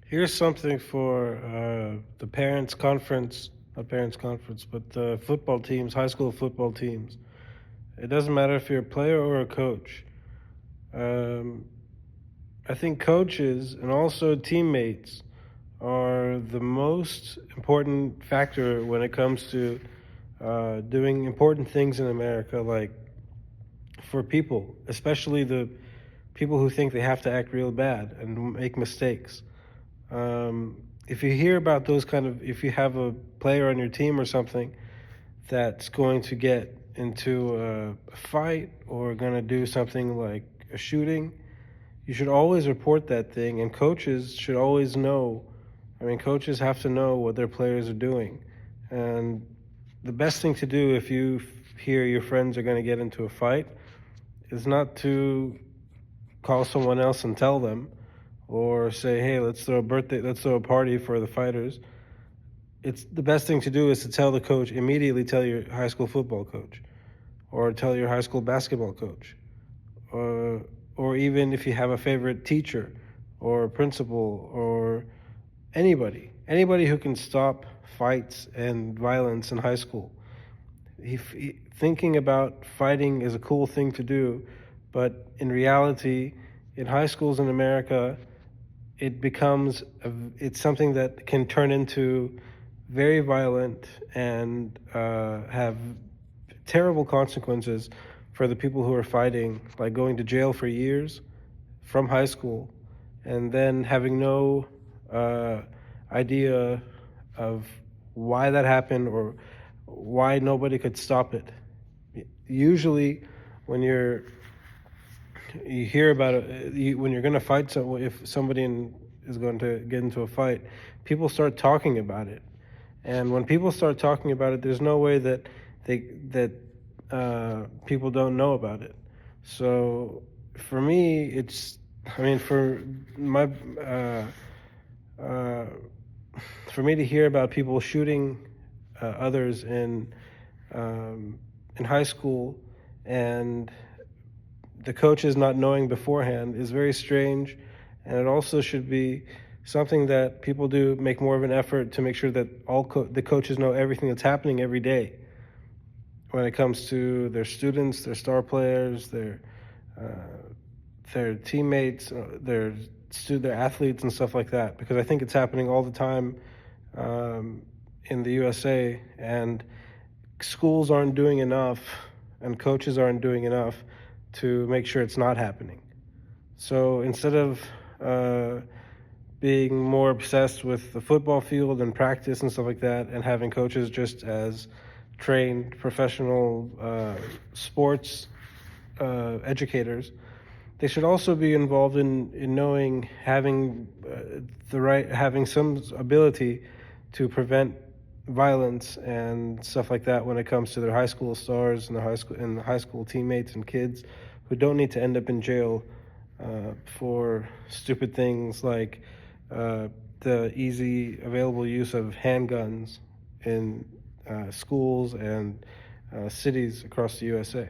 Here's something for the parents' conference, not parents' conference, but the football teams, high school football teams. It doesn't matter if you're a player or a coach. Um, I think coaches and also teammates are the most important factor when it comes to doing important things in America, like for people, especially the people who think they have to act real bad and make mistakes. If you hear about those if you have a player on your team or something that's going to get into a fight or going to do something like a shooting, you should always report that thing, and coaches should always know. I mean, coaches have to know what their players are doing. And the best thing to do if you hear your friends are going to get into a fight is not to call someone else and tell them, or say, "Hey, let's throw a party for the fighters." It's the best thing to do is to tell the coach immediately. Tell your high school football coach, or tell your high school basketball coach, or even if you have a favorite teacher, or principal, or anybody who can stop fights and violence in high school. Thinking about fighting is a cool thing to do, but in reality, in high schools in America, it's something that can turn into very violent and have terrible consequences for the people who are fighting, like going to jail for years from high school, and then having no idea of why that happened or why nobody could stop it. Usually, when you hear about it, when you're going to fight someone, if is going to get into a fight, people start talking about it, and when people start talking about it, there's no way that people don't know about it. So for me, I mean, uh, for me to hear about people shooting others in high school, and the coaches not knowing beforehand, is very strange, and it also should be something that people do make more of an effort to make sure that the coaches know everything that's happening every day when it comes to their students, their star players, their teammates, their athletes and stuff like that. Because I think it's happening all the time in the USA, and schools aren't doing enough, and coaches aren't doing enough to make sure it's not happening. So instead of being more obsessed with the football field and practice and stuff like that, and having coaches just as trained professional sports educators, they should also be involved in knowing, having some ability to prevent violence and stuff like that when it comes to their high school stars and the high school teammates and kids who don't need to end up in jail for stupid things like the easy available use of handguns in schools and cities across the USA.